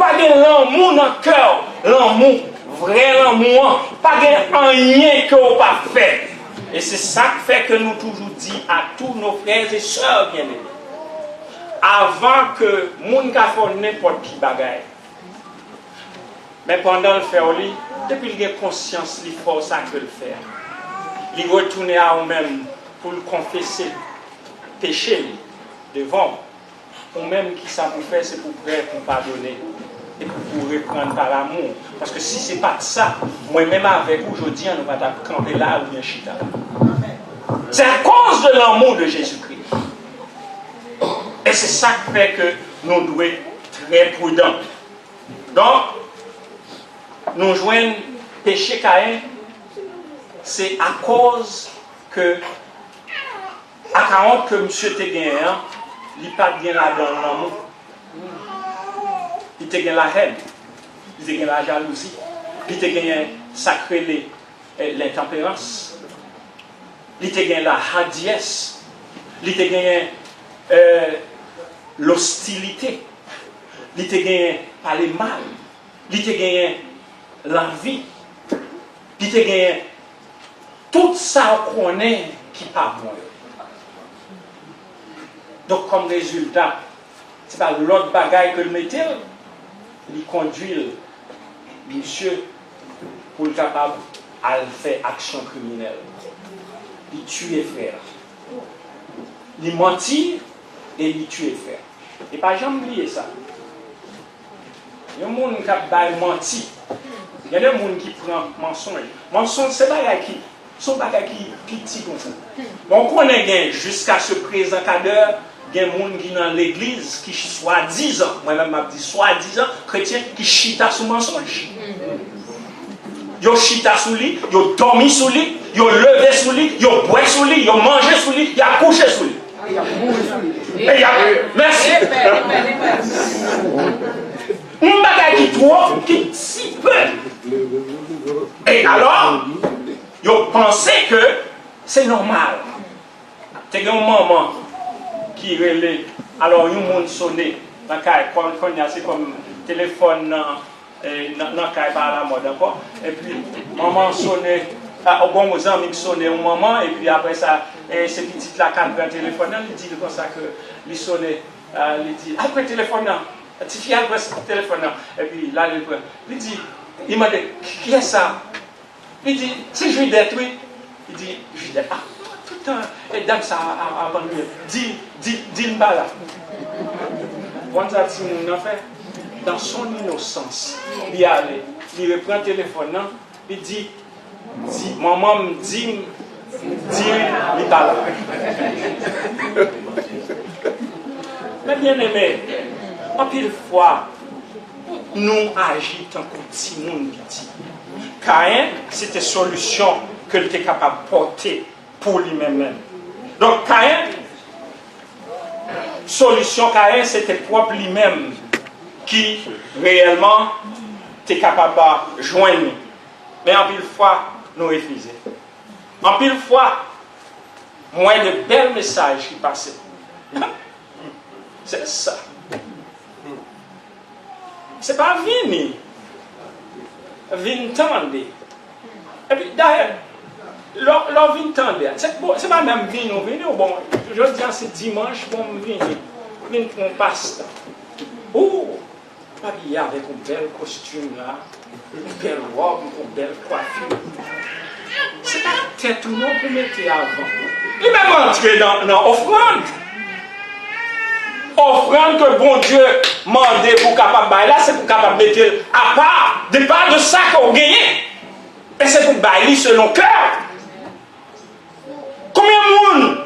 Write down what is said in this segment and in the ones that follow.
pas de l'amour dans le cœur, l'amour, vrai l'amour, pas de rien que vous pas fait. Et c'est ça qui fait que nous toujours dit à tous nos frères et sœurs bien-aimés, avant que moun ka fò n'importe qui bagaille, mais pendant le faire, depuis qu'il a conscience, il faut ça que le faire. Il retourne à vous-même pour le confesser, péché devant. Ou même qui ça vous fait, c'est pour prêt, pour pardonner. Et pour vous reprendre par l'amour. Parce que si ce n'est pas ça, moi-même avec vous, aujourd'hui, on va camper là ou bien chita là. C'est à cause de l'amour de Jésus-Christ. Et c'est ça qui fait que nous devons être très prudents. Donc, nous joignons péché Caïn, c'est à cause que, à 40 que M. Téguin, il n'a pas bien là dans l'amour. Il te gagne la haine, il te gagne la jalousie, il te gagne sacré l'intempérance, il te gagne la hardiesse, il te gagne l'hostilité, il te gagne parler mal, il te gagne l'envie, il te gagne tout ça qu'on est qui pas bon. Donc comme résultat, c'est pas l'autre bagaille que le mettait. Il conduit monsieur pour le capable à faire action criminelle. Il tue frère. Il mentit et il tue frère. Et pas jamais oublier ça. Il y a des gens qui ont menti. Il y a des gens qui prennent mensonge. Mensonge, c'est pas qui sont pas qui petit comme ça. On connaît jusqu'à ce présent cadre. Il y a des gens qui sont dans l'église qui soi-disant, moi-même je dis soi-disant, chrétiens qui chita sous mensonge. Ils chita sous lui, ils dormi sous lui, ils levé sous lui, ils boit sous lui, ils mangé sous lui, ils couché sous lui. Merci. Un bagage qui trop, qui si peu. Et alors, ils pensaient que c'est normal. Tu as un maman qui relève, alors il y a un sonné, c'est comme téléphone dans le par la mode encore, et puis maman sonne, au bon aux amis sonne au maman, et puis après ça, c'est petit là quand il téléphone, il dit comme ça que il sonne, il dit après téléphone, tu fais après téléphone, et puis là il dit, il m'a dit, qui est ça? Il dit, c'est Judith, oui. Il dit, Judith, ah. Et donc ça avant lui dit pas là. Quand ça dit mon fait dans son innocence, il allait, il reprend le téléphone, il dit maman me dit il pas là. Mais bien aimé, en pile fois nous agissons tant que petit monde dit. Caïn, c'était solution que il était capable de porter pour lui-même. Donc Caïn, solution Caïn, c'était propre lui-même qui réellement était capable de joindre. Mais en pile fois, nous refusons. En pile fois, moins de belles messages qui passaient. C'est ça. C'est pas vini. Vintande. Et puis d'ailleurs, leur vintande, c'est pas même vini ou vini ou bon. Je dis c'est dimanche pour me venir. Vini pour un passe. Oh, habillé avec un bel costume là, une belle robe, une belle coiffure. C'est pas tête ou non pour mettre avant. Il m'a entré dans l'offrande. Offrande que bon Dieu m'a demandé pour capable bailler là, c'est pour capable mettre à part, de part de ça qu'on gagne. Et c'est pour bailler selon cœur. Combien de monde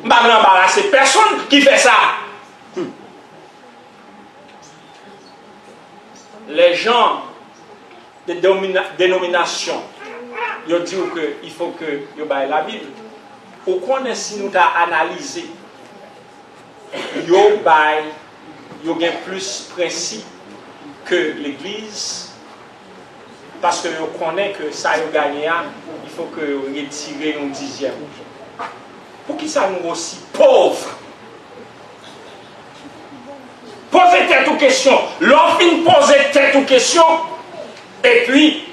m'a embarrassé? Personne qui fait ça. Les gens de dénomination, ils disent qu'il faut que ils baillent la Bible. Au connaît si nous avons analysé. Yo bay, yo gen plus principe que l'église parce que yo connaît que ça yo gagné, il faut que yo retire un dixième. Pour qui ça nous aussi pauvre? poser tête aux questions. L'on fin poser tête aux questions. Et puis,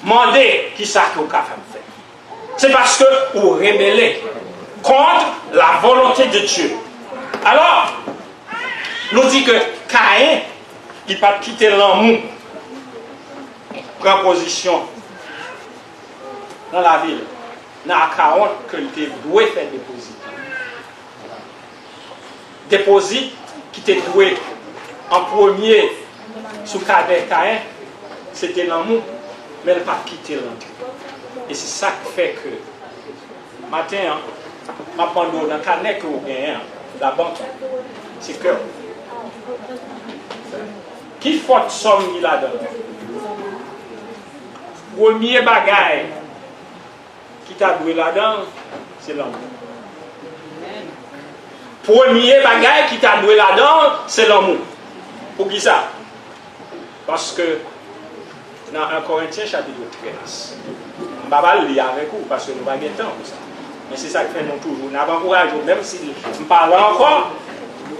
demander qui ça que vous avez fait. C'est parce que vous rébellez contre la volonté de Dieu. Alors, nous dit que Caïn, il n'a pas quitté l'amour. Prend position dans la ville. Dans la 40 que il doit faire déposit. Déposit qui était doué en premier sous cadet Caïn, c'était l'amour, mais il n'a pas quitté l'amour. Et c'est ça qui fait que matin, ma pendule dans le canet que vous gagnez, la banque, c'est cœur. Qui faut somme il a donné? Premier bagaille qui t'a doué là-dedans, c'est l'amour. Premier bagaille qui t'a doué là-dedans, c'est l'amour. Pour qui ça? Parce que dans 1 Corinthiens chapitre 13, je ne vais pas le lire avec vous parce que nous n'avons pas de temps pour ça. Mais c'est ça que fait nous toujours. Nous avons encouragé, même si nous parlons encore,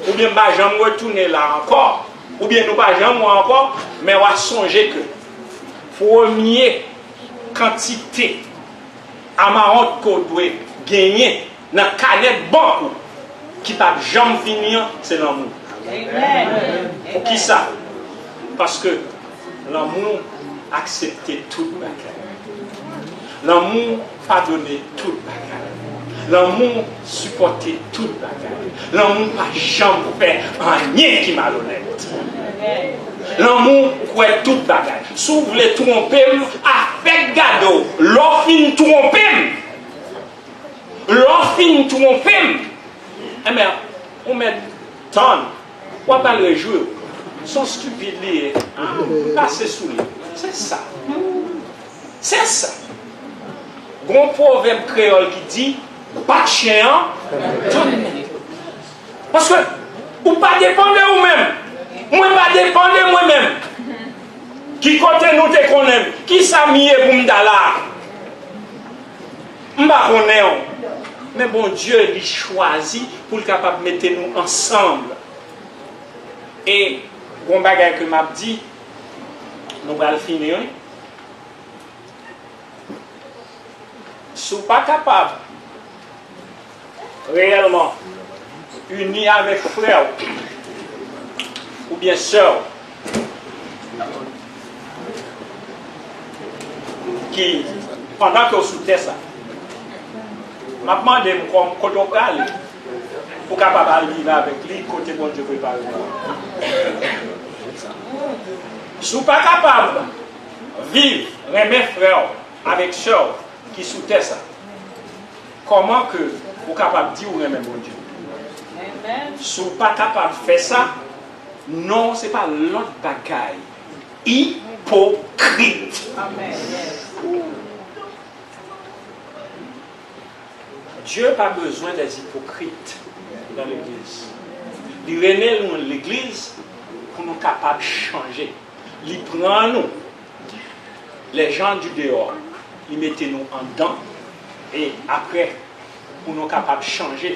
ou bien nous ne vais jamais retourner là encore, ou bien nous ne vais jamais encore, mais on va songer que première quantité amarante qu'on doit gagner dans la canette banque qui ne peut jamais finir, c'est l'amour. Pour qui ça? Parce que l'amour accepte toute bagarre. L'amour pardonne toute bagarre. L'amour supporte toute bagarre. L'amour n'a jamais fait rien qui est malhonnête. L'amour croit toute bagarre. Si vous voulez tromper, avec gado, l'offre tromper. L'offre tromper. Eh bien, on met tant, on va pas le jouer. Sont stupides, passer sous lui. C'est ça. C'est ça. Bon proverbe créole qui dit, pas de chien, parce que vous pas dépendre de vous-même. Moi pas dépendre de moi-même. Qui côté nous te connaît, qui s'amie pour me là. Je ne connais pas. Mais bon Dieu, il choisit pour le capable de mettre nous ensemble. Et bon bagage que m'a dit, nous allons finir. Si vous n'êtes pas capable réellement uni avec frère ou bien soeur qui pendant que vous soutenez ça, m'a demandé quand on parle pour capable vivre avec lui côté bon Dieu préparé. Si vous n'êtes pas capable de vivre mes frères avec soeur qui soutient ça, comment que vous êtes capable de dire ou même bon Dieu? Si vous n'êtes pas capable de faire ça, non, ce n'est pas l'autre bagaille. Hypocrite. Amen. Dieu n'a pas besoin des hypocrites dans l'église. Il renaît l'église pour nous capables de changer. Il prend nous, les gens du dehors, il mettait nous en dedans et après, pour nous capables de changer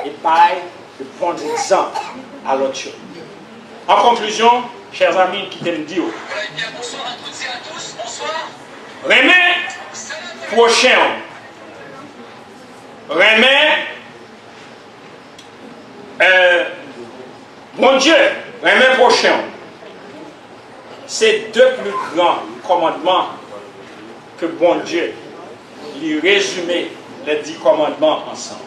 et pareil, de prendre des exemples à l'autre chose. En conclusion, chers amis qui t'aiment dire, bonsoir à toutes et à tous, bonsoir. Remets prochain. Remets bon Dieu, remets prochain. C'est deux plus grands commandements que bon Dieu lui résumé les 10 commandements ensemble.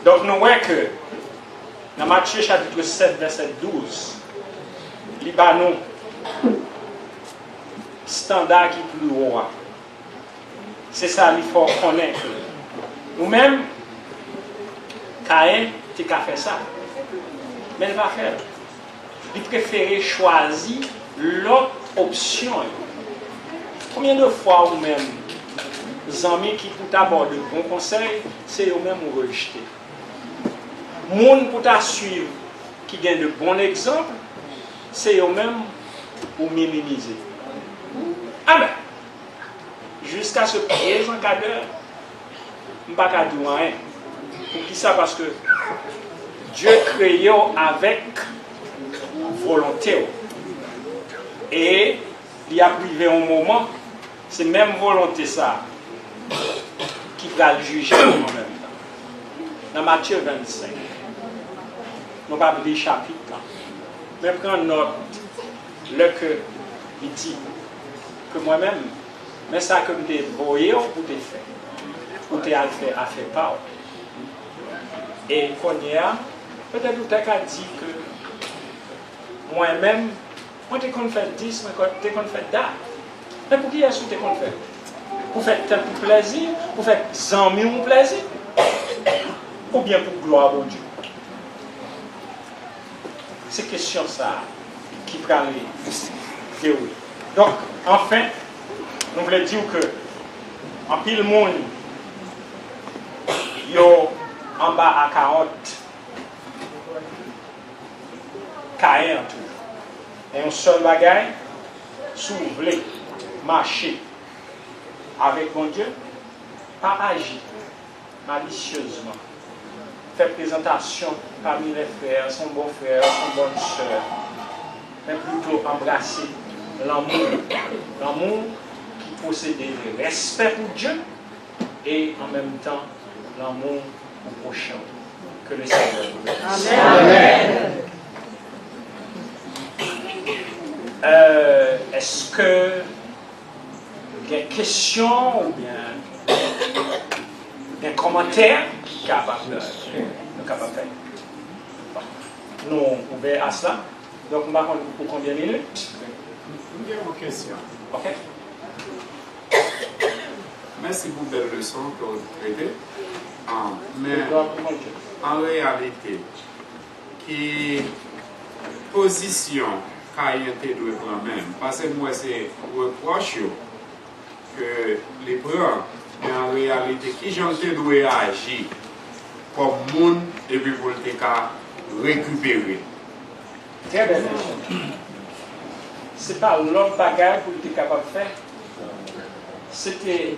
Donc nous voyons que dans Matthieu chapitre 7 verset 12, il y a nous standard qui est plus haut. C'est ça qu'il faut connaître. Nous-mêmes, Caïn, tu as fait ça. Mais il va faire. Il préférait choisir l'autre option. Combien de fois vous-même, les amis qui pour t'aborder de bons conseils, c'est eux-mêmes vous rejeter. Monde pour ta suivre qui gagne de bons exemples, c'est eux-mêmes vous minimiser. Ah ben, jusqu'à ce présent cas d'heure, je ne vais pas dire rien. Pour qui ça? Parce que Dieu crée avec volonté. Et il y a privé un moment, c'est même volonté ça qui va le juger en même temps. Dans Matthieu 25, nous ne pas lire chapitre, mais prendre note, le que il dit que moi-même, mais ça que je voyé ou je fait, ou je a fait pas. Et qu'on y a, peut-être que tu as dit que moi-même, moi je qu'on fait 10, mais je qu'on fait date. Mais pour qui est-ce que tu qu'on fait? Pour faire temps pour plaisir, pour faire 100 000 pour plaisir, ou bien pour gloire au Dieu? C'est question ça qui prend les théories. Donc, enfin, nous voulons dire que en pile monde, yo en bas à 40 Caïn tout. Et un seul bagage, si vous voulez marcher avec mon Dieu, pas agir malicieusement. Faire présentation parmi les frères, son bon frère, son bonne soeur, mais plutôt embrasser l'amour. L'amour qui possède le respect pour Dieu et en même temps l'amour au prochain. Que le Seigneur vous bénisse. Amen. Est-ce que il y a des questions ou bien des commentaires capables de faire? Nous ouvrons à cela. Donc, nous allons pour combien de minutes? Il y a une question. Ok. Merci pour belle leçon que vous traitez. Mais en réalité, qui position Caïn te doit prendre même? Parce que moi, c'est reproche que les preuves, mais en réalité, qui j'en te doit agir comme monde et puis pour te récupérer? Très bien. Ce n'est pas l'autre bagage pour être capable de faire. C'était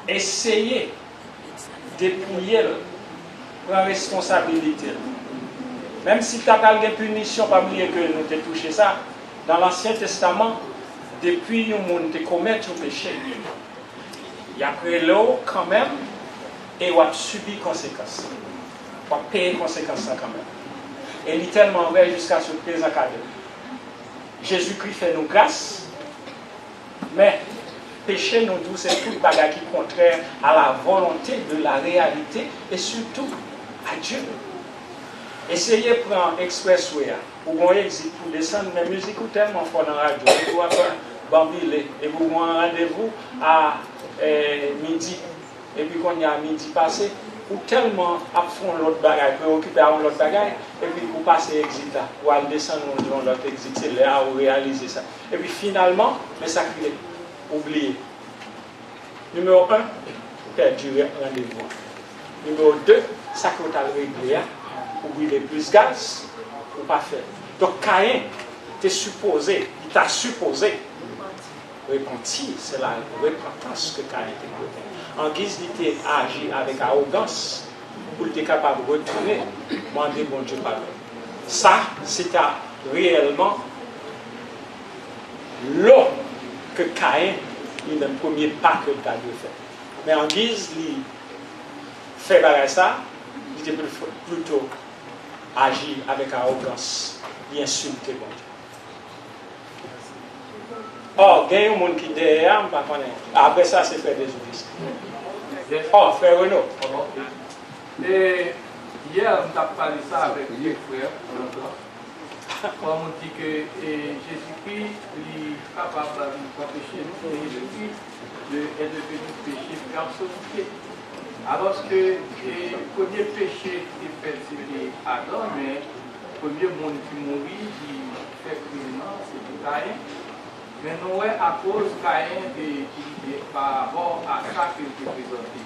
essayer de dépouiller la responsabilité. Même si tu as des punitions parmi les que nous avons touché ça, dans l'Ancien Testament, depuis que nous avons commis un péché, il y a pris l'eau quand même et on a subi les conséquences. On a payé les conséquences quand même. Et il est tellement vrai jusqu'à ce présent cas. Jésus-Christ fait nous grâce, mais péché nous dit c'est tout bagage qui est contraire à la volonté de la réalité et surtout à Dieu. Essayez de prendre expressway ou bon exit pour descendre la musique ou tellement fort dans la radio, vous avez bambilé et vous avez un rendez-vous à midi et puis quand il y a midi passé, ou tellement à fond l'autre bagage, préoccupé à l'autre bagage, et puis vous passez exit là, ou à descendre dans l'autre exit, c'est là où vous réalisez ça. Et puis finalement, mais ça crée, oubliez. Numéro 1, perdu rendez-vous. Numéro 2, ça que vous avez réglé, oubliez plus gaz, ou pas faire. Donc Caïn, il t'a supposé repentir, c'est la repentance que Caïn était côté. En guise d'être agi avec arrogance, pour être capable de retourner, demander bon Dieu pardon. Ça, c'est réellement l'eau que Caïn, il est le premier pas que tu as dû faire. Mais en guise, il fait ça, il était plutôt agir avec arrogance, il insulte bon Dieu. Oh, il y a un monde qui est derrière, je ne sais pas. Après ça, c'est faire des obéissances. Oh, frère Renaud. Et hier, on a parlé ça avec les frères. On a dit que Jésus-Christ est capable de pécher nous, et Jésus-Christ est devenu péché personnifié. Alors que le premier péché qui est fait, c'est Adam, mais le premier monde qui mourit, qui fait criminel, c'est Caïn. Mais nous, à cause de Caïn, par rapport à ça qu'il est présenté.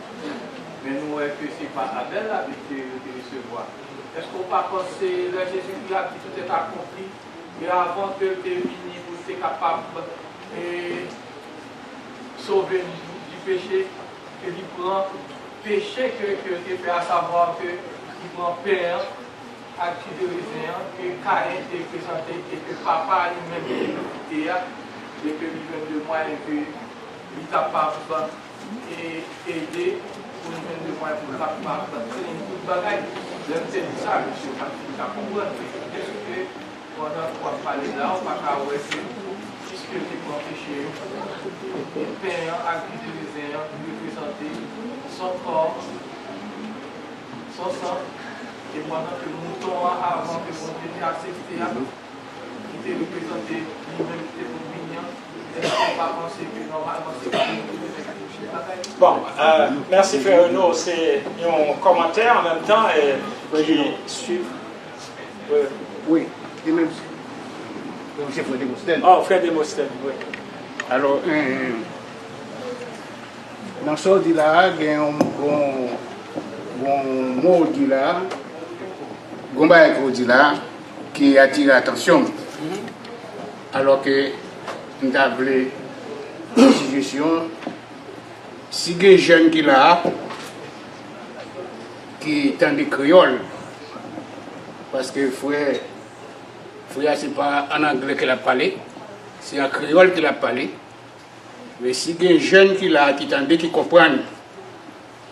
Mais nous, que c'est pas Abel qui recevoir. Est-ce qu'on va penser que Jésus a dit tout est accompli, et avant que tu es venu, vous êtes capable de sauver du péché, que tu prends péché que tu fais, à savoir que tu prends père activité que Caïn est présenté et que papa lui-même est là, et que lui-même de moi et que il est capable d'aider pour lui-même de moi pour capable de toute bagaille. J'aime ça, monsieur, parce qu'il a compris. Est-ce que pendant qu'on parle là, on va pas rester puisque tu peux empêcher le père activité de présenter son corps, son sang. Et pendant que le mouton, avant que mon Dieu accepté, qui était représenté lui-même, qui était pour mignon, est-ce qu'on va penser que normalement c'est comme bon, merci frère Renaud, c'est un commentaire en même temps qui suit. Oui, et même c'est Frère Demosthène. Oh, frère Demosthène, oui. Alors, dans ce dit-là, il y a un mot dit là, qui attire l'attention. Alors que nous avons une situation, si il y a des jeunes qui sont des créoles, parce que frère, c'est pas en anglais qu'il a parlé, c'est en créole qu'il a parlé. Mais si il y a des jeunes qui comprennent,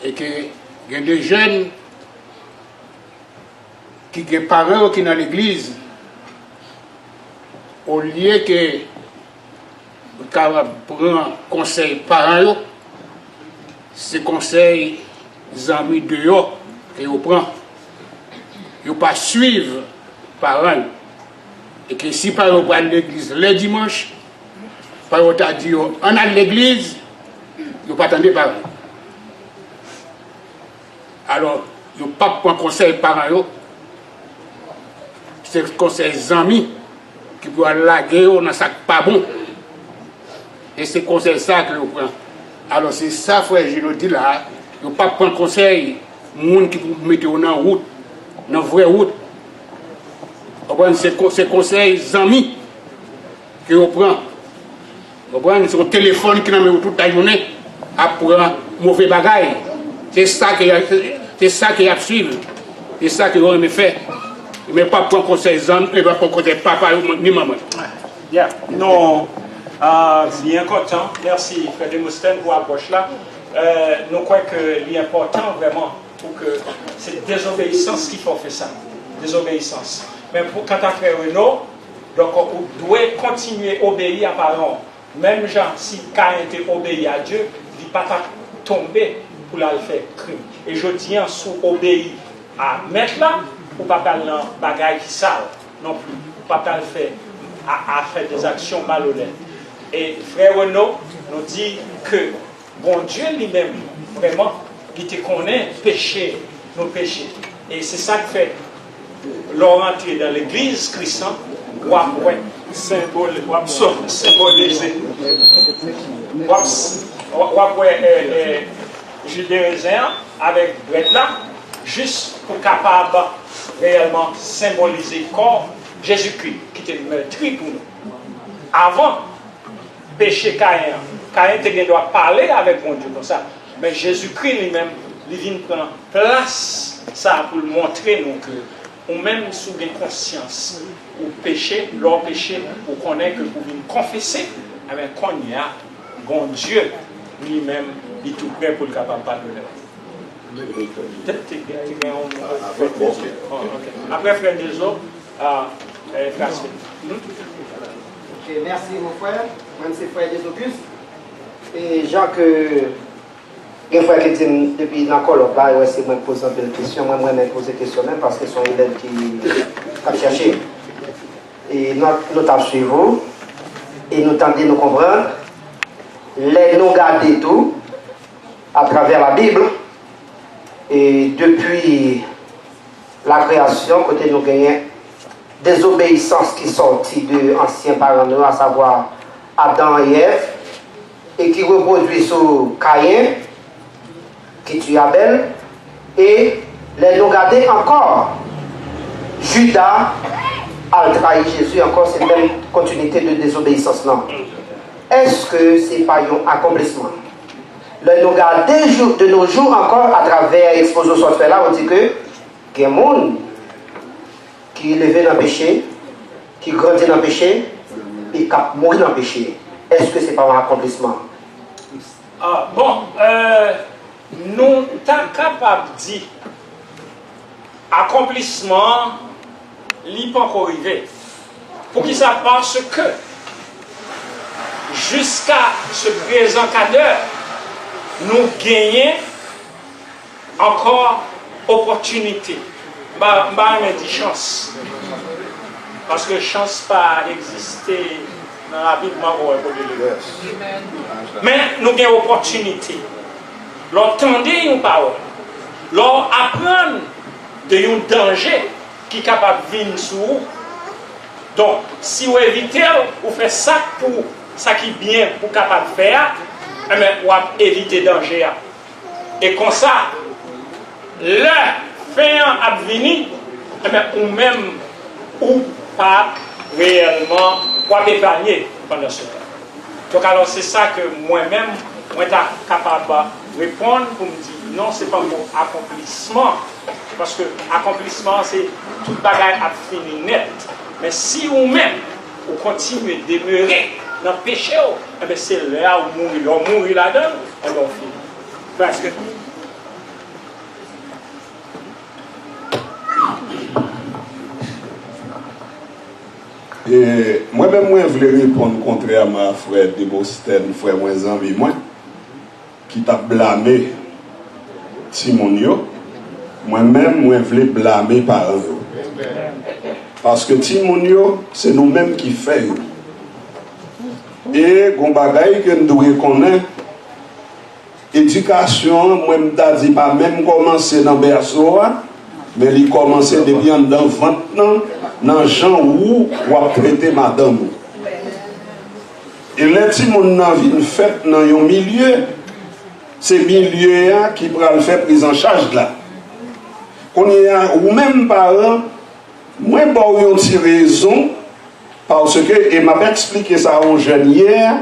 et que il y a des jeunes qui ont des parents qui sont dans l'église, au lieu que prendre conseil parents, c'est conseil des amis de eux que vous prenez. Vous ne pas suivre parents. Et que si par exemple à l'église le dimanche, par exemple on dit on a l'église, vous ne pas attendre parents. Alors, vous ne pas prendre conseil parents, c'est conseil des amis qui peuvent laguer dans ça pas bon. Et c'est conseil ça que vous prenez. Alors c'est ça, frère, je le dis là, vous ne pas prendre conseil monde qui vous mettre en route, dans la vraie route. C'est conseil des amis que vous prenez. C'est un téléphone qui n'a toute la journée après mauvais bagaille. C'est ça qu'il y a à suivre. C'est ça que vous aimez faire. Mais pas prendre conseil des amis, et pas prendre conseil papa ni maman. Bien. Non. Bien content. Merci, frère Demosthène, pour l'approche là. Nous croyons que l'important vraiment, pour que c'est désobéissance qu'il faut faire ça. Désobéissance. Mais pour quand à frère Renaud, donc on doit continuer à obéir à parents. Même Jean, si Caïn était obéi à Dieu, il ne va pas tomber pour la faire crime. Et je dis en sous obéir à mettre là, ou pas faire un bagage qui sale non plus. Ou pas faire à faire des actions malhonnêtes. Et frère Renaud nous dit que bon Dieu lui-même, vraiment, il te connaît péché, nos péchés. Et c'est ça que fait l'orienter dans l'église chrétienne, ou après symboliser, ou après jus de raisin avec bread là, juste pour capable réellement symboliser le corps Jésus-Christ qui était meurtri pour nous. Avant péché Caïn doit parler avec mon Dieu comme ça. Mais Jésus-Christ lui-même, il vient prendre place ça pour montrer nous que, ou même sous des consciences, ou péché, leur péché, ou connaît que vous venez confesser, avec qu'on y a, bon Dieu lui-même, il est tout prêt pour le capable de pardonner. Après, frère des autres, merci mon frère, même c'est frère des Auguste. Et Jacques, un frère qui dit depuis dans le colloque là, c'est moi qui pose un peu de questions, moi je pose des questions parce que ce sont les élèves qui ont cherché. Et nous t'avons suivi et nous tentons de nous comprendre, les nous garder tout à travers la Bible. Et depuis la création, côté nous gagnons des obéissances qui sortent de anciens parents, à savoir Adam et Ève, et qui reproduit sur Caïn, qui tue Abel, et les nous garder encore. Judas a trahi Jésus, encore cette même continuité de désobéissance. Non. Est-ce que c'est pas un accomplissement? Le nous garder de nos jours encore à travers l'exposition là, on dit que les gens qui est élevé dans le péché, qui grandit dans le péché, et qui mourit dans le péché. Est-ce que c'est pas un accomplissement? Nous sommes capables de dire accomplissement, il n'est pas encore arrivé. Pour qui ça? Parce que jusqu'à ce présent cas d'heure, nous gagnons encore opportunité. Je dis chance. Parce que chance pas exister dans la Bible. Mais nous avons opportunité. L'entendre une parole. L'apprendre de un danger qui est capable de venir sur vous. Donc, si vous évitez, vous faites ça pour ça qui est bien pour capable de faire, vous évitez le danger. Et comme ça, le fin à venir, ou même ou pas réellement pour épargner pendant ce temps. Donc alors c'est ça que moi-même, je suis capable de répondre pour me dire non, ce n'est pas mon accomplissement. Parce que l'accomplissement, c'est tout bagage à finir net. Mais si vous-même, vous continuez à demeurer dans le péché, c'est là où vous mourrez là-dedans, et vous finissez. Parce que et moi-même, je voulais répondre contrairement à frère de Boston, frère moins envie, moi, qui t'a blâmé Timonio. Moi-même, je voulais blâmer parents. Parce que Timonio, c'est nous-mêmes qui faisons. Et, on bagaille que nous devons connaître, éducation, moi, je dis pas même commencer dans le berceau, mais il commence depuis dans 20 ans, dans les gens où on a traité madame. Et les petits gens viennent faire dans un milieu, c'est le milieu qui pourra le faire prise en charge là. Ou même parents, moi, j'ai une petite raison, parce que, et m'a expliqué ça aux jeunes hier,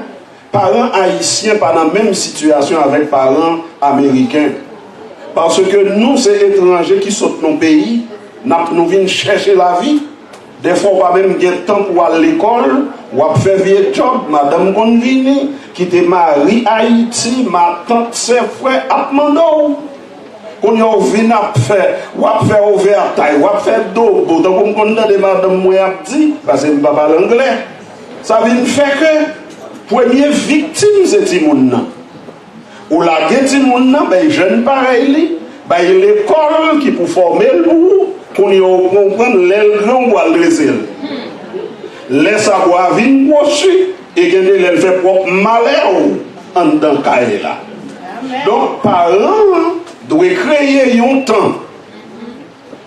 parents haïtiens pas dans la même situation avec parents américains. Parce que nous, c'est étrangers qui sortent dans nos pays, nous venons chercher la vie. Des fois, on n'a pas même de temps pour aller à l'école, ou à faire vieux job. Madame Convini, qui était mariée à Haïti, ma tante, ses frères, à Mando. On vient à faire, ou à faire ouvert taille, ou à faire dos. Donc, on connaît des madame, moi, dit, parce que je ne parle pas l'anglais. Ça vient faire que, première victime, c'est Timouna. Ou la Timouna, ben, jeune pareil, ben, l'école qui peut former le bout. Qu'on y comprend l'aile grand ou à l'aiser. Laisse savoir vin poche et gagner l'aile fait propre malheur en dans cahier là. Donc parents doivent créer un temps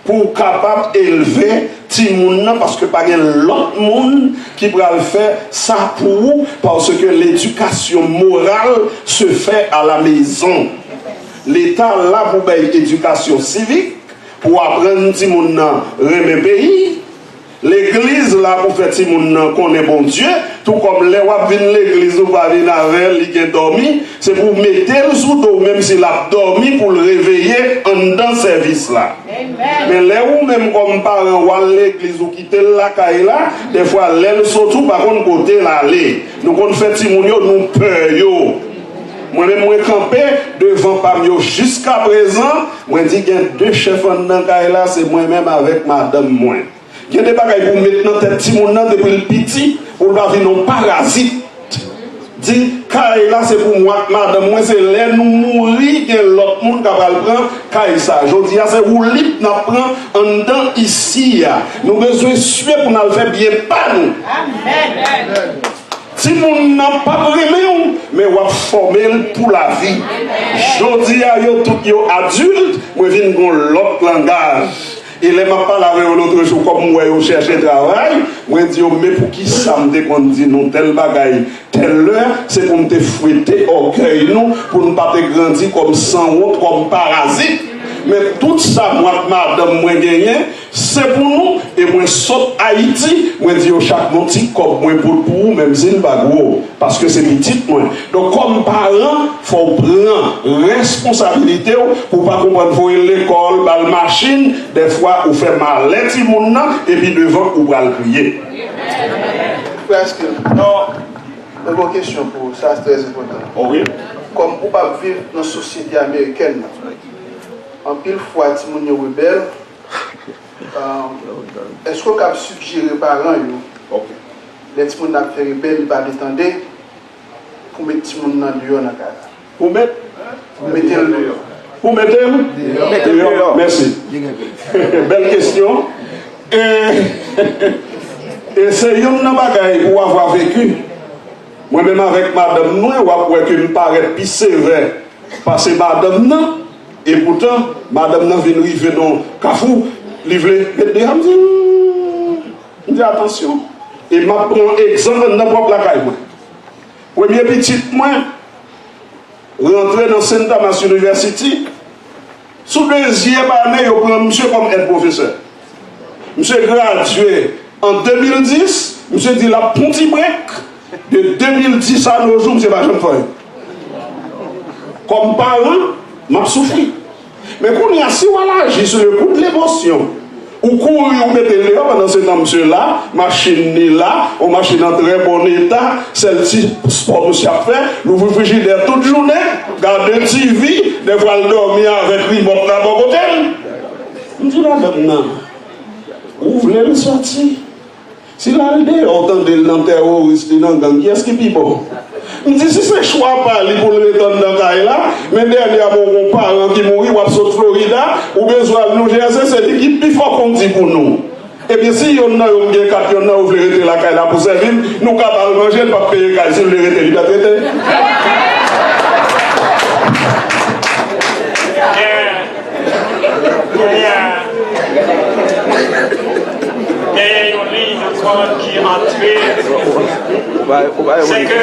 pour capable élever ti moun parce que pas l'autre monde qui pourra le faire ça pour vous parce que l'éducation morale se fait à la maison. L'État là pour l'éducation civique pour apprendre si mon nom remet pays. L'église là pour faire si mon nom connaît bon Dieu, tout comme les wap vin l'église ou pas venir avec il dormi, c'est pour mettre le sous dos même s'il a dormi pour le réveiller en dans service là. Amen. Mais les ou même comme parents ou à l'église ou quitter la caille là, des fois les surtout par contre côté là aller. Nous qu'on fait si mon yo nous peur yo. Moi-même, je campé devant Pamio jusqu'à présent. Moi, je dis qu'il y a deux chefs en là, c'est moi-même avec madame. Moi. Il y a des bagages pour mettre dans tête depuis le petit, pour pas venir non parasite. Dit, là, c'est pour moi, madame, moi, c'est là, nous mourir, que l'autre monde qui va le prendre, ça. Je dis, c'est vous libre, nous prendre en dedans ici. Nous avons besoin de suer pour nous faire bien pas nous. Amen. Si nous n'avons pas vraiment, mais on va former pour la vie. Je dis à eux, tous les adultes, je viens dans l'autre langage. Et les m'a parlé avec l'autre jour, comme moi, je cherche travail. Je dis, mais pour qui ça me dit qu'on dit non, tel bagaille, telle heure, c'est pour me fouetter au cœur, nous, pour ne pas te grandir comme sans honte, comme parasite. Mais tout ça, moi, madame, moi, gagné, c'est pour nous. Et moi, saute Haïti, moi, dis au chaque montique, comme moi, pour vous, même si c'est pas gros. Parce que c'est petit, moi. Donc, comme parent, il faut prendre responsabilité pour pas comprendre, faut l'école, la machine, des fois, vous faites mal, et puis devant, vous va le crier. Non, une question pour ça, c'est très important. Oh oui. Comme vous pas vivre dans la société américaine, en pile fois, si vous êtes rebelle, est-ce que vous avez suggéré aux parents, les gens qui ont fait rebelle, ils vont détendre pour mettre les gens dans le dehors dans la casa? Pour mettre le dehors. Pour mettre le dehors. Merci. Belle question. Et c'est une bagaille pour avoir vécu. Moi-même avec madame, nous, on va que me paraît plus sévère. Parce que madame, non, et pourtant, madame, non, vient arriver dans le cafou, livrer, me dit attention. Et m'a prend exemple dans propre la caille. Premier petit, moi, rentrer dans Saint Thomas University, sous deuxième année, je prends monsieur comme aide professeur. Monsieur gradué en 2010, monsieur dit la petit break. De 2010 à nos jours, c'est pas jeune femme. Comme parent, m'a souffri. Mais quand il y a si voilà, j'ai sur le coup de l'émotion. Ou courir, ou mettre le pendant ce temps, monsieur là, machine est là, ou machine en très bon état, celle-ci, sport monsieur a fait, l'ouvre frigidaire toute journée, garder TV, des fois le dormir avec remote là, bon côté. Je dis là, non. Vous voulez le sortir? Si l'aldé entend des terroristes dans le gang, qui est-ce qui est bon? Je dis, si c'est choix pas pour le retourner dans le gang là, mais derrière mon parent qui mourit, ou à Florida, ou besoin de nous gérer, c'est l'équipe qui faut qu'on dit pour nous. Et bien, si on a un gars qui a ouvert la caille là pour servir, nous capables de manger, pas payer la caille, si vous voulez rester libre. Il y a une ligne de compte qui est entrée. C'est que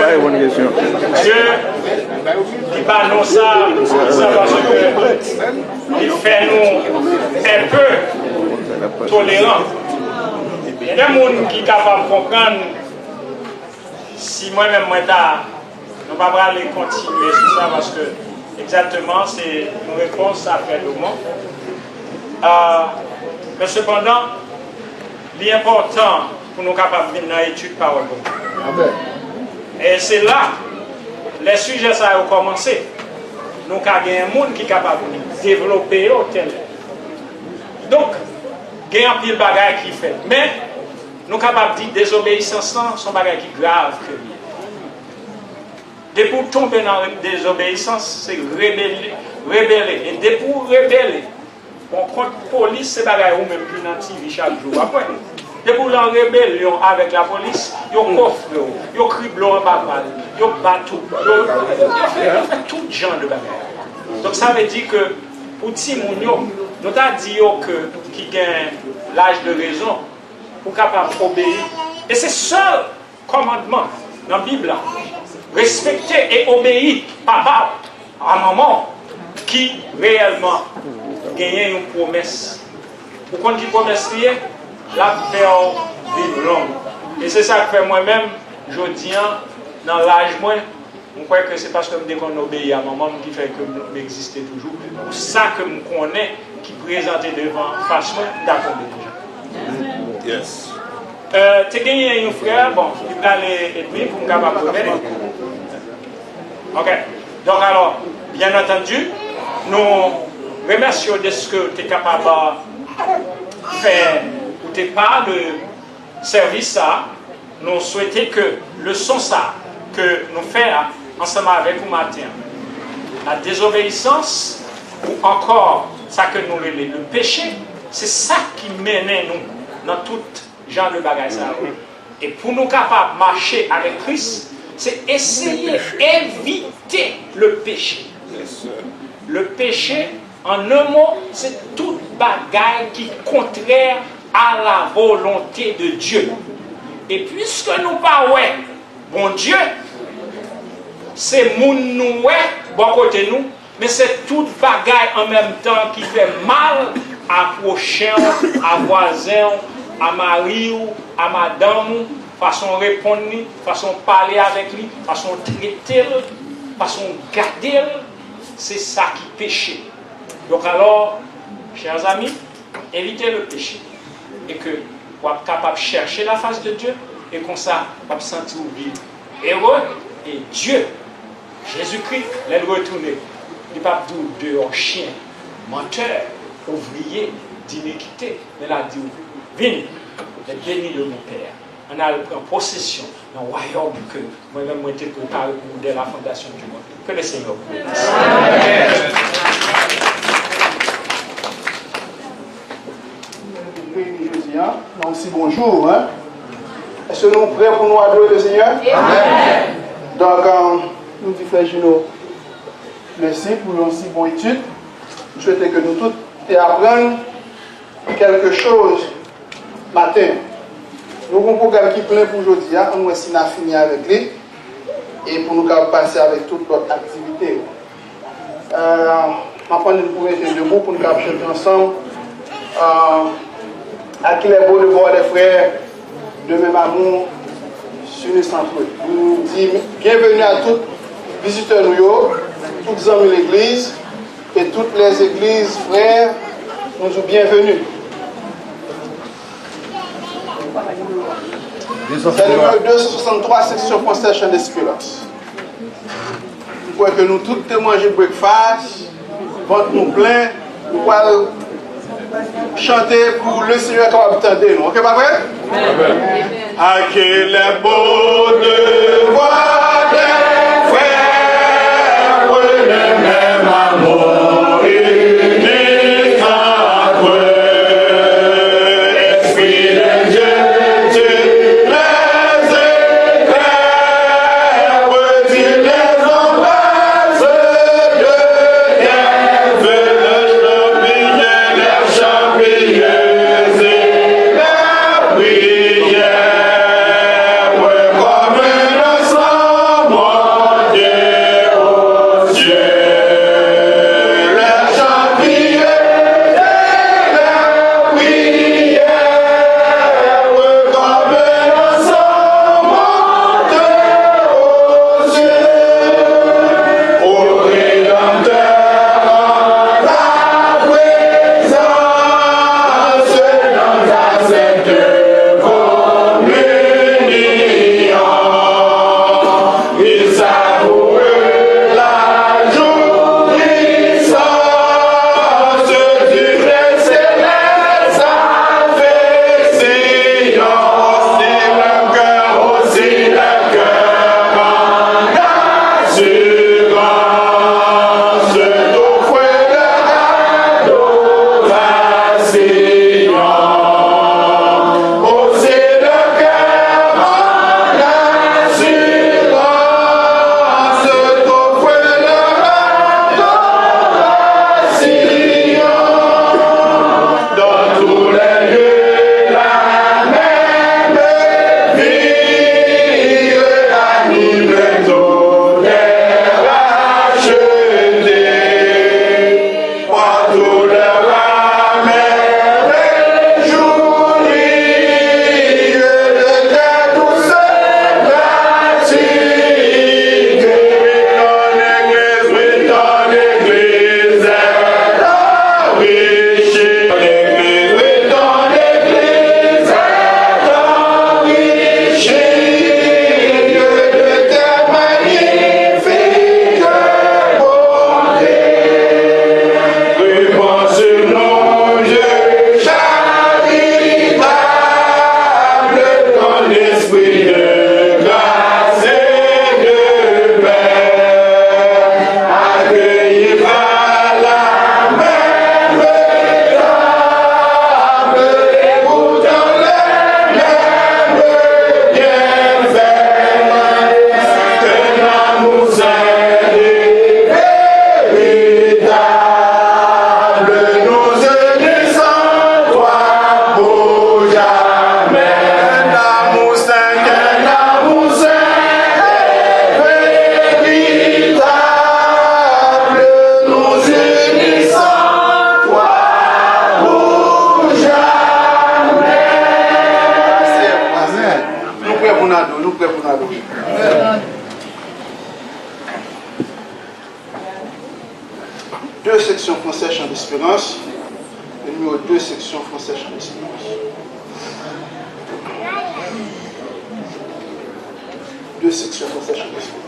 Dieu, il va nous ça parce que il fait nous un peu tolérants. Il y a des gens qui sont capables de comprendre si moi-même, nous ne pouvons pas aller continuer sur ça parce que exactement, c'est une réponse après le mot. Mais cependant, l'important pour nous capables de venir dans l'étude parole. Et c'est là, les sujets ça ont commencé. Nous avons un monde qui est capable de développer au tel. Donc, il y a un pile de bagages qui fait. Mais, nous sommes capables de dire que désobéissance, sont des bagages qui grave que lui. Dès pour tomber dans la désobéissance, c'est rebeller. Et dès pour rebeller, on compte police, c'est bagaille ou même plus dans chaque jour. Après, dès pour la rébellion avec la police, ils coffrent, ils criblent en bas, ils battent tout. Ils font tout genre de bagaille. Donc ça veut dire que pour Timounio, nous avons dit que qui gagne l'âge de raison pour capable obéir. Et c'est ce commandement dans la Bible. Respecter et obéir papa à maman qui réellement gagne une promesse. Pour qu'on dit promesse liée, la faire vivre longue. Et c'est ça que fait moi-même, je dis dans l'âge moins, je crois que c'est parce que dès qu'on obéit à maman qui fait que nous existons toujours. Pour ça que je connais qui présente devant face moi, d'accord déjà. Yes. Tu as gagné un frère, bon, il va aller et puis pour me capable de venir. Ok. Donc alors, bien entendu, nous remercions de ce que tu es capable de faire ou tu n'es pas de service ça. Nous souhaitons que le son ça que nous faisons ensemble avec vous matin, la désobéissance ou encore ça que nous relèvons, le péché, c'est ça qui mène nous dans tout genre de bagages. Et pour nous capables de marcher avec Christ, c'est essayer d'éviter le péché. Le péché, en un mot, c'est toute bagaille qui est contraire à la volonté de Dieu. Et puisque nous parlons, bon Dieu, c'est mon nous, bon côté nous, Mais c'est toute bagaille en même temps qui fait mal à prochain, à voisin, à mari, à madame, façon répondre, façon parler avec lui, façon traiter, façon garder. C'est ça qui péché. Donc alors, chers amis, évitez le péché. Et que vous êtes capable de chercher la face de Dieu. Et comme ça, vous vous sentir heureux. Et Dieu, Jésus-Christ, les retourner. Il n'est pas de chien, menteur, ouvrier, d'iniquité. Mais il a dit, viens, les bénis de mon Père. On a pris possession d'un royaume que moi-même j'ai été préparé pour dès la fondation du monde. Que le Seigneur vous bénisse. Donc, si bonjour. Hein? Est-ce que nous sommes prêts pour nous adorer le Seigneur? Amen. Donc, nous disons, frère Gino, merci pour une si bonne étude. Je souhaite que nous tous apprenions quelque chose matin. Nous avons un programme qui est plein pour aujourd'hui. On va essayer de finir avec lui et pour nous passer avec toute notre activité. Je vais prendre une première debout pour nous chanter ensemble. À qui est beau de voir des frères de même amour s'unissent entre eux. Nous disons bienvenue à tous les visiteurs, tous les amis de l'église et toutes les églises, frères, nous sommes bienvenus. C'est le numéro 263, section concession d'espérance. Vous croyez que nous tous manger breakfast, ventre nous plein, nous allons chanter pour le Seigneur qui va attendre nous. Ok, pas vrai? À quel est beau de voir des frères, le même amour unis entre eux. Esprit de Dieu, tu les éclaires, tu les embrasses de guerre, veux le champignon. Comme un sang pour nous adorer. Nous prêts pour nous adorer. Deux sections français chant d'espérance. Le numéro 2 section français chant d'espérance. Deux sections français chant d'espérance.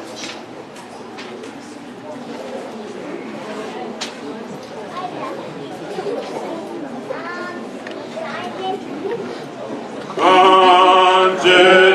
Yeah.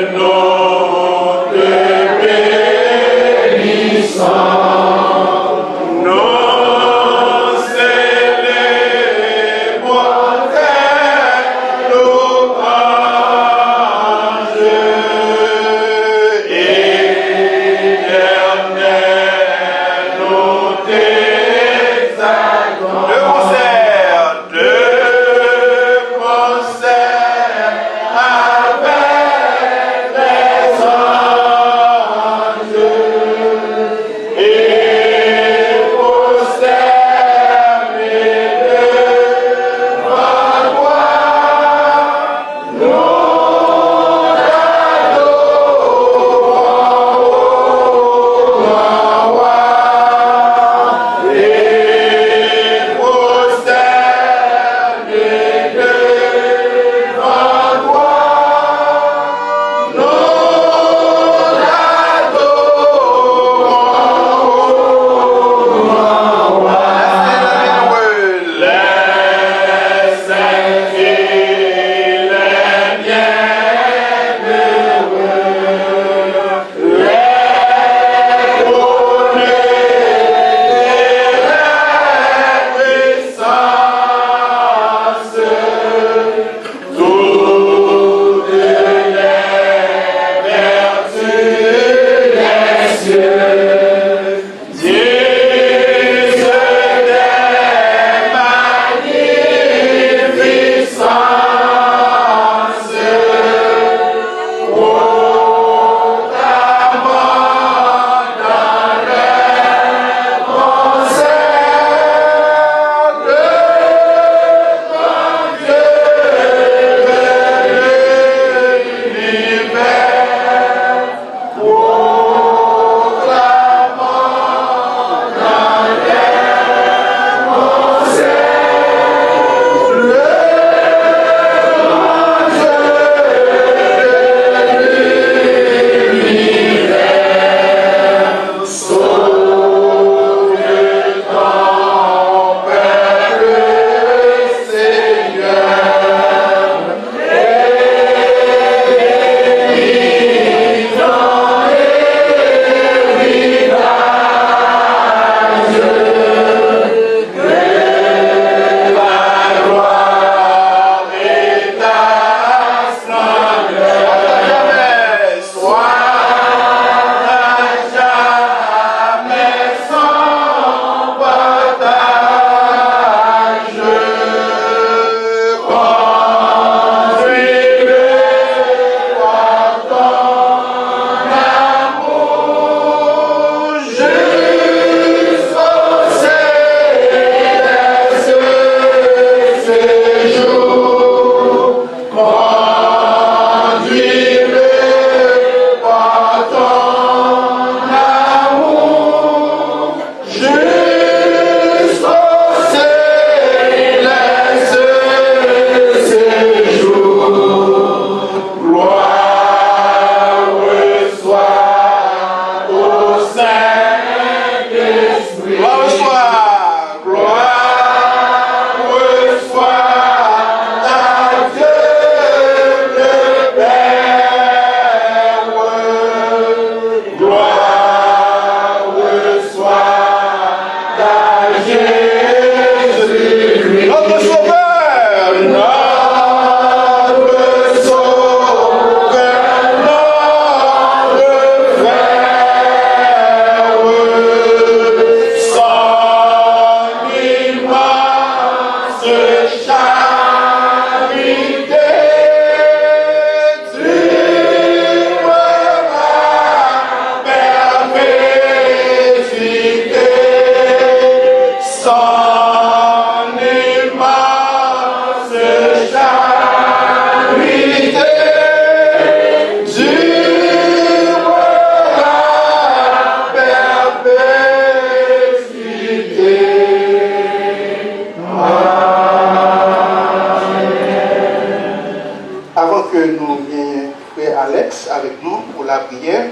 pour la prière.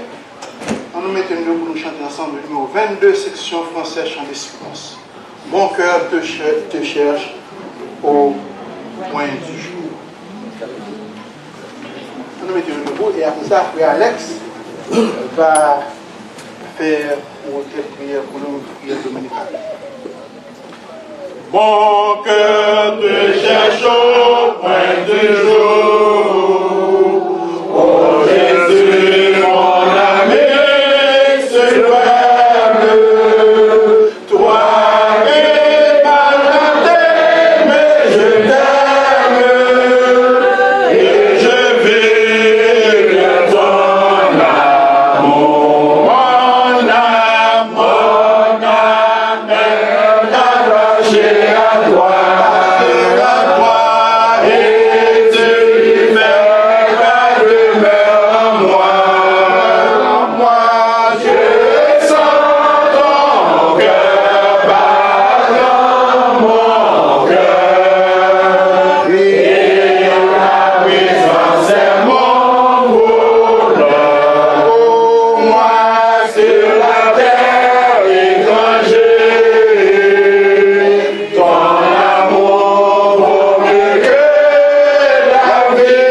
On nous mettons nous pour nous chanter ensemble le numéro 22, section française, chant d'espérance. Mon cœur te cherche au point du jour. On nous mettons le numéro et après ça, frère Alex va faire une prière pour nous, prière dominicale. Mon cœur te cherche au point du jour. Oh Jésus, mon ami, c'est loin. Toi qui m'as raté, mais je t'aime. Et je vis bien ton amour. Mon âme est attachée à toi. Et tu fais ta demeure en moi. Moi, je sens ton cœur battre mon cœur. Et ta présence est mon bonheur. Oh, moi, sur la terre étranger, ton amour vaut mieux que la vie.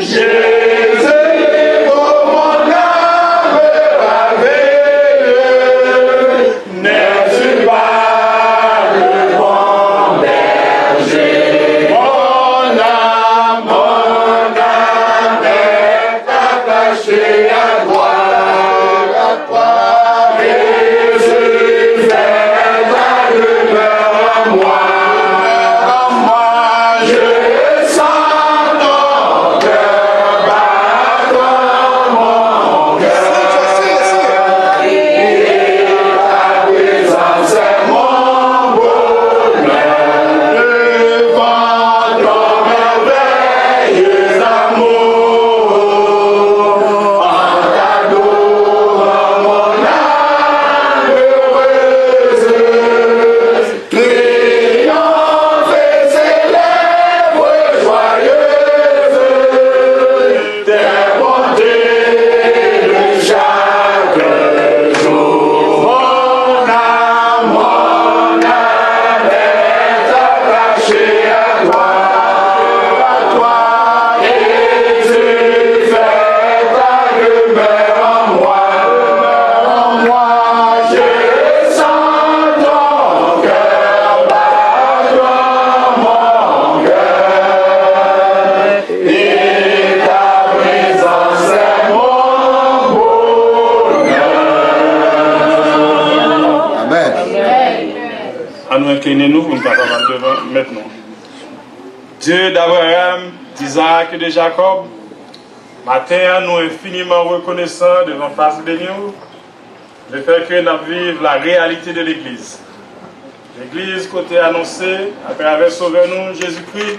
Jésus, pour mon âme ravée, n'es-tu pas le bon berger? Mon âme est attachée à toi. Jésus, fais ta demeure en moi. Je sens ton cœur battre mon cœur. Et ta présence est mon bonheur. Devant ton merveilleux amour, en t'adorant mon âme heureuse, triomphe et célèbre joyeuse, tes bontés de chaque jour. Mon âme est attachée à toi. Et tu fais ta demeure en moi. Je sens ton cœur battre mon cœur. Et ta présence est mon bonheur. Amen. À nous incliner nous, nous parlons devant maintenant. Dieu d'Abraham, d'Isaac et de Jacob, matin, nous infiniment reconnaissants devant face de nous, le fait que nous vivons la réalité de l'Église. L'Église côté annoncée à travers Sauveur nous, Jésus-Christ,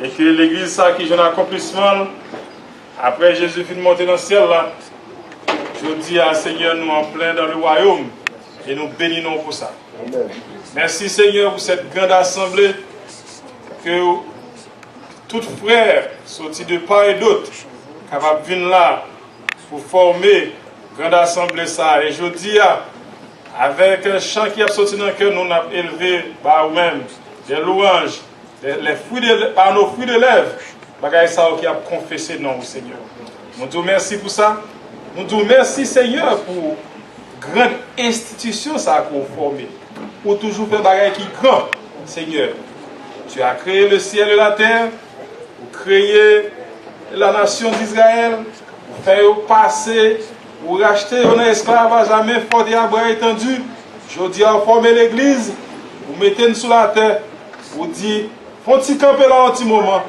et que l'Église ça qui est un accomplissement, après Jésus finit de monter dans le ciel là, je dis à Seigneur, nous en plein dans le royaume, et nous bénissons pour ça. Merci Seigneur pour cette grande assemblée, que tout frère sorti de part et d'autre, capable de venir là pour former grande assemblée ça. Et je dis avec un chant qui a sorti dans le cœur, nous avons élevé par nous-mêmes des louanges, par nos fruits de lèvres, bagaille ça qui a confessé non au Seigneur. Nous disons merci pour ça. Nous disons merci Seigneur pour grande institution ça qu'on formé. Pour toujours faire bagaille qui grand, Seigneur. Tu as créé le ciel et la terre, pour créer la nation d'Israël, pour faire passer, pour racheter un esclavage à main forte et à bras étendu. Je dis à former l'église, vous mettez-nous sous la terre, vous dites, font-ils camper là un petit moment,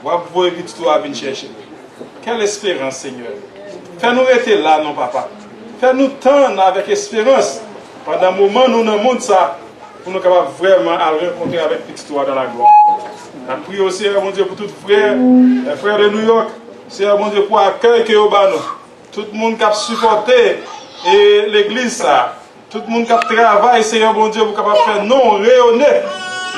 vous voyez que tu dois venir chercher. Quelle espérance, Seigneur. Fais-nous rester là, non, papa. Fais-nous tendre avec espérance. Pendant un moment, nous dans le monde ça, pour nous capables vraiment à rencontrer avec petit toi dans la gloire. On prie aussi, mon Dieu, pour tous les frères, les frères de New York. Seigneur, mon Dieu, pour l'accueil que vous avez. Tout le monde qui a supporté l'église, ça. Tout le monde qui a travaillé, Seigneur, mon Dieu, pour capable faire non rayonner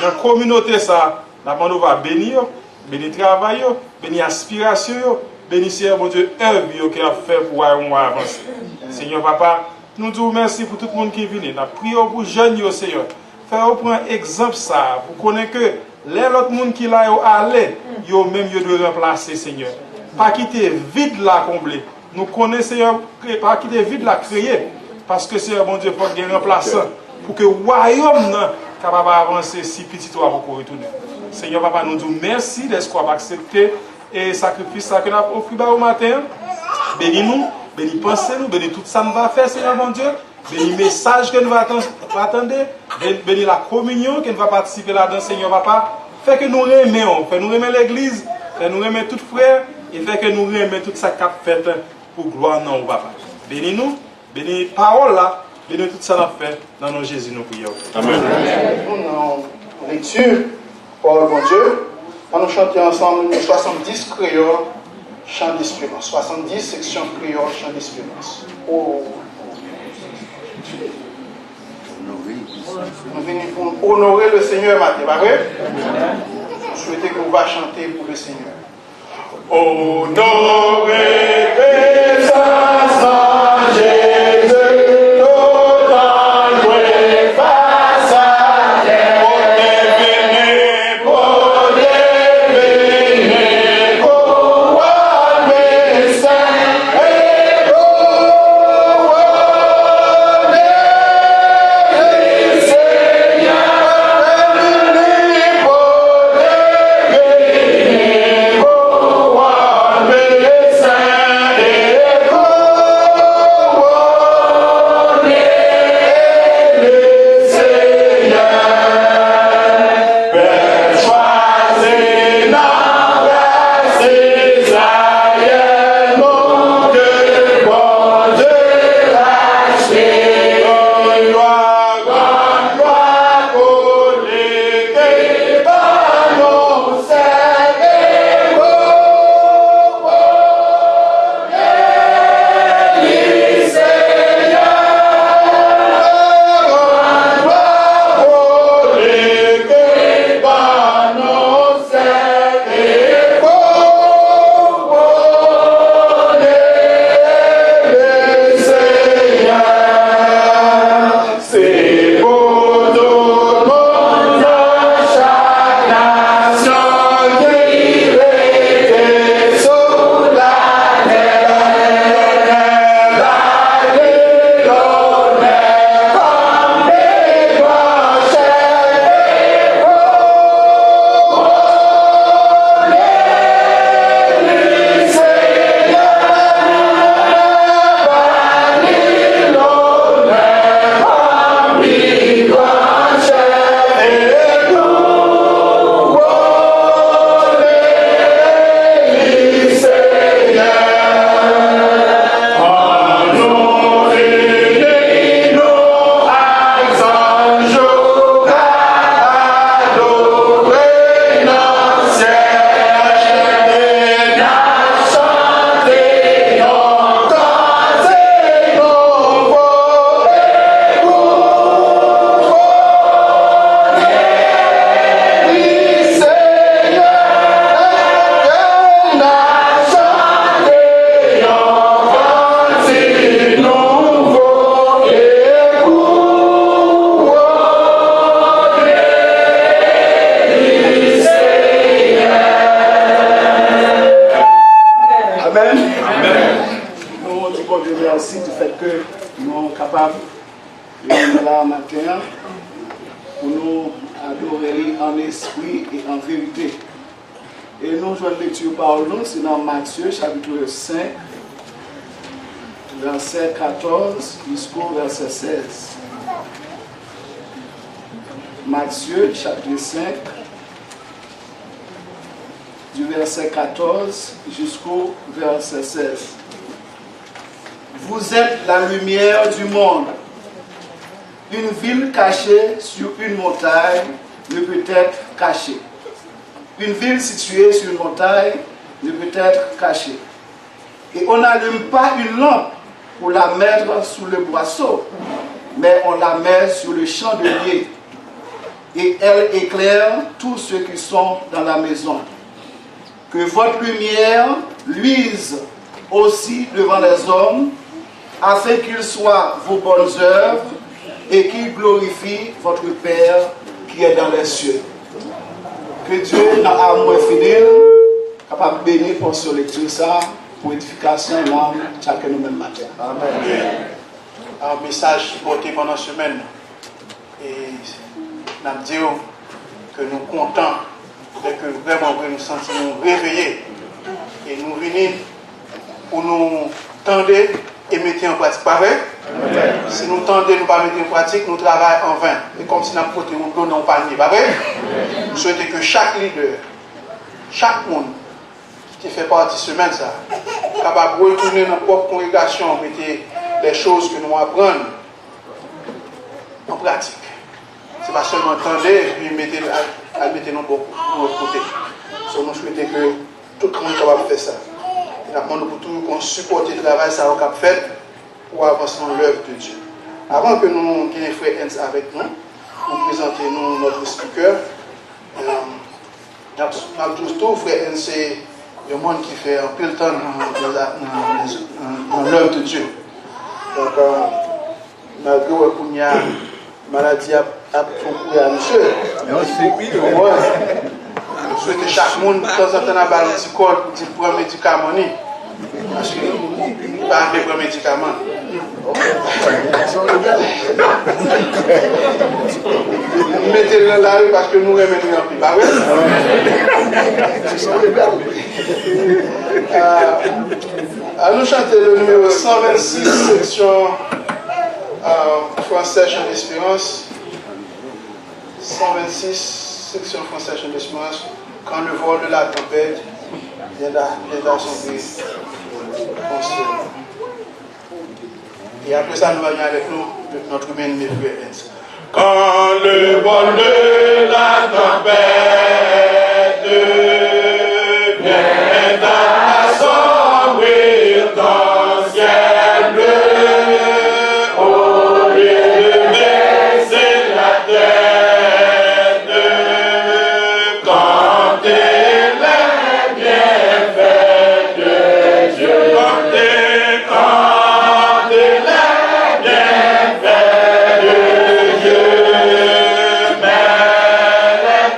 dans la communauté, ça. La nous va bénir, bénir travail, bénir aspiration, bénis Seigneur, mon Dieu, œuvre qui a fait pour avancer. Seigneur Papa, nous disons merci pour tout le monde qui est venu. Nous prions pour les jeunes, Seigneur. Faire prendre exemple ça, pour connaître que les autres monde qui là aller, yo même yo doit remplacer Seigneur. Pas quitter vide là combler. Nous connaissons Seigneur, pas quitter vide là créer parce que Seigneur mon Dieu faut qu'il remplaçant pour que le royaume capable avancer si petit toi pour retourner. Seigneur Papa, nous disons merci d'être accepté et sacrifice ça que nous avons offert au matin. Bénis-nous, bénis pensez-nous, bénis tout ça nous va faire Seigneur mon Dieu. Bénis le message que nous attendons, bénis la communion que nous va participer là-dedans, Seigneur Papa. Fait que nous aimons, fait nous aimer l'église, fait nous aimer tous frères, et fait que nous aimons tout ça qu'a fait pour gloire non Papa. Bénis-nous, bénis la parole là, bénis tout ça nous fait dans nos Jésus nous prions. Amen. En lecture, parole mon Dieu, on nous chanter ensemble 70 créoles, chant d'espérance. 70 sections créoles, chant d'espérance. Oh. Nous venons pour honorer le Seigneur matin, pas vrai? Je souhaitais qu'on va chanter pour le Seigneur. Honorer présence en Jésus, autant louer face à terre. Pour deviner, pour avoir saint et pour nous adorer en esprit et en vérité. Et nous, je vais lecture par nous, c'est dans Matthieu chapitre 5, verset 14 jusqu'au verset 16. Matthieu chapitre 5, du verset 14 jusqu'au verset 16. Vous êtes la lumière du monde. Une ville cachée sur une montagne ne peut être cachée. Une ville située sur une montagne ne peut être cachée. Et on n'allume pas une lampe pour la mettre sous le boisseau, mais on la met sur le chandelier. Et elle éclaire tous ceux qui sont dans la maison. Que votre lumière luise aussi devant les hommes, afin qu'ils soient vos bonnes œuvres et qu'ils glorifient votre Père qui est dans les cieux. Que Dieu, dans l'amour fidèle, capable de bénir pour ce lecture ça, pour édification de l'âme, chacun nous même matin. Amen. Un message porté pendant la semaine. Et nous disons que nous sommes contents et que vraiment nous sentons réveillés. Et nous venons pour nous tendre et mettre en pratique. Pas vrai? Si nous tendons nous pas mettre en pratique, nous travaillons en vain. Et comme si nous donnons pas le pas vrai? Nous souhaitons que chaque leader, chaque monde qui fait partie de semaine, ça, capable de retourner dans notre propre congrégation, mettre les choses que nous apprenons en pratique. Ce n'est pas seulement tendre et puis mettre notre côté. So, nous souhaitons que tout le monde soit capable de faire ça. Et nous demandons pour tout le monde supporter le travail ça qu'on a fait pour avancer dans l'œuvre de Dieu. Avant que nous ayons frère Hens avec nous, nous présentons notre speaker. Nous avons frère Hens, c'est le monde qui fait un peu le temps dans l'œuvre de Dieu. Donc, malgré qu'il y a une maladie à trouver à monsieur, je souhaite que chaque monde, de temps en temps, ait un petit col pour dire prendre un médicament. Parce qu'il ne va pas prendre un médicament. Mettez-le là parce que nous remettons un peu. Pas vrai? Nous chantons le numéro 126, section français Chant d'Espérance. 126, section français Chant d'Espérance. Quand le vol de la tempête vient d'assembler et après ça, nous allons avec nous notre bien-aimé frère Hens. Quand le vol de la tempête vient assombrir ton ciel bleu, au lieu de baisser la tête, comptez les bienfaits de Dieu. Comptez les bienfaits de Dieu. Mais les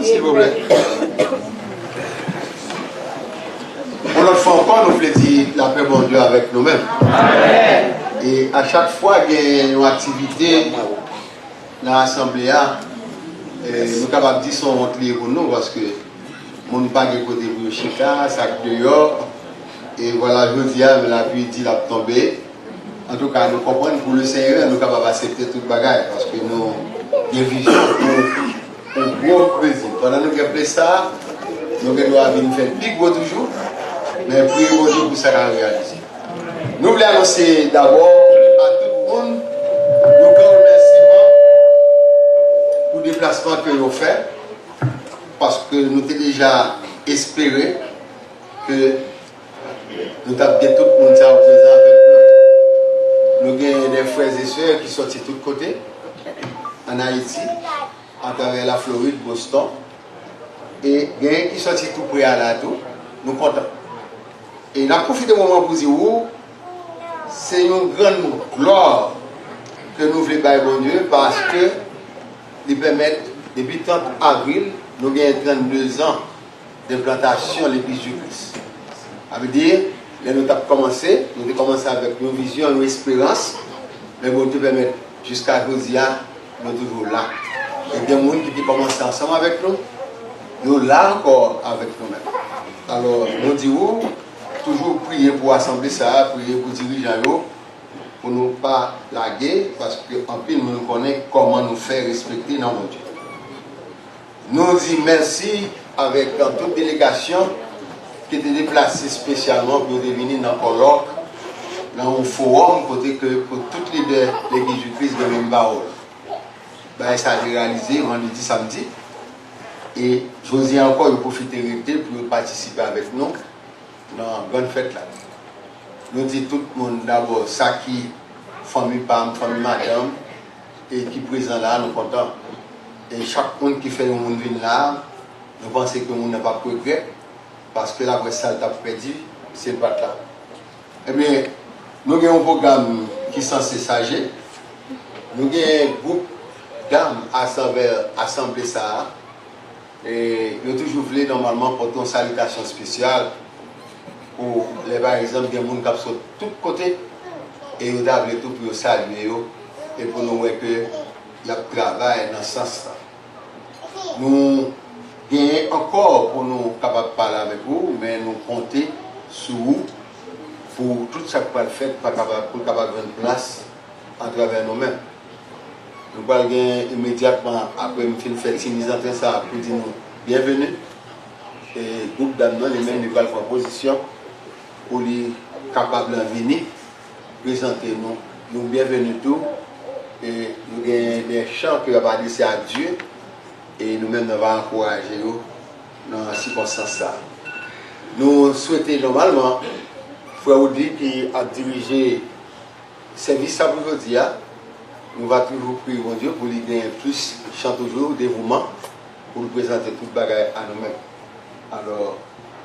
s'il vous plaît. Pour l'autre fois encore, nous voulons dire la paix bon Dieu avec nous-mêmes. Et à chaque fois qu'il y a une activité dans l'Assemblée, nous sommes capables de dire son honte pour nous parce que nous n'avons pas de côté pour Chica, ça dehors. Et voilà, je dis, la pluie dit la tomber. En tout cas, nous comprenons pour le Seigneur, nous sommes capables d'accepter toute bagaille parce que nous avons une vision pour un gros plaisir. Pendant que nous avons fait ça, nous devons faire plus gros toujours, mais prier pour Dieu pour ça réaliser. Nous voulons annoncer d'abord à tout le monde nos grands remerciements pour le déplacement que nous avons fait parce que nous avons déjà espéré que nous avons bien tout le monde présent avec nous. Nous avons des frères et sœurs qui sont de tous côtés, en Haïti, à travers la Floride, Boston, et il y a qui sont tout près à la tout. Nous sommes contents. Et nous avons profité du moment pour dire c'est une grande gloire que nous voulons faire bon Dieu parce que nous permettent, depuis 30 avril, nous avons 32 ans d'implantation de l'Église du Christ. Ça veut dire, nous avons commencé avec une vision, une espérance, mais bon Dieu permet jusqu'à aujourd'hui, nous sommes toujours là. Et il y a des gens qui ont commencé ensemble avec nous, nous sommes là encore avec nous-mêmes. Alors, nous disons, toujours prier pour assembler ça, prier pour diriger pour ne pas laguer, parce qu'en plus nous connaissons comment nous faire respecter dans notre Dieu. Nous disons merci avec toute délégation qui était déplacée spécialement pour venir dans le colloque, dans un forum, côté que pour toutes les deux l'église du Christ de Membaol. Ben, ça a été réalisé vendredi, samedi. Et je vous ai encore profité pour participer avec nous dans la bonne fête là. Nous disons tout le monde d'abord, ça qui, famille Pam, famille Madame, et qui est présent là, nous sommes contents. Et chaque monde qui fait le monde venir là, nous pensons que le monde n'a pas de regret, parce que la presse ça t'a perdu, c'est le bat là. Eh bien, nous avons un programme qui est censé s'agir. Nous avons un groupe d'âmes assemblée ça. Et nous toujours voulu normalement porter une salutation spéciale pour les par exemple des gens qui sont de tous côtés et nous avons tout pour saluer et pour nous voir que il y a travail dans ce sens-là. Nous gagnons encore pour nous capables de parler avec vous, mais nous comptons sur vous pour tout ça qu'on fait pour capable de une place à travers nous-mêmes. Nous allons immédiatement après me faire une ça pour dire nous bienvenue. Et le groupe d'âmes, les mêmes nous allons faire position pour les capables de venir présenter nous bienvenue tous. Et nous avons des chants qui vont laisser à Dieu et nous-mêmes nous allons encourager dans ces circonstances-là. Nous souhaitons normalement, Frère Audi qui a dirigé le service à aujourd'hui, nous allons toujours prier mon Dieu pour lui gagner plus, chant toujours, dévouement, pour nous présenter toute bagaille à nous-mêmes. Alors,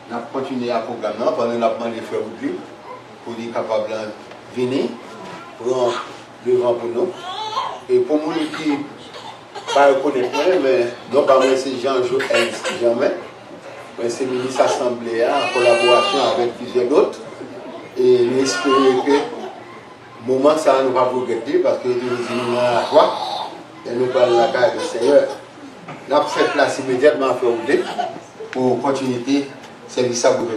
nous allons continuer à programmer pendant que nous avons demandé Frère Audi pour lui capable de venir, prendre le vent pour nous. Et pour nous qui ne pas reconnaître, mais non pas moi c'est Jean-Joël Jamais, mais c'est le ministre Assemblée en collaboration avec plusieurs autres. Et nous espérons que le moment ça nous va regretter parce que nous sommes dans la joie et nous parlons de la carrière du Seigneur. Nous avons fait place immédiatement à faire pour continuer le service à vous.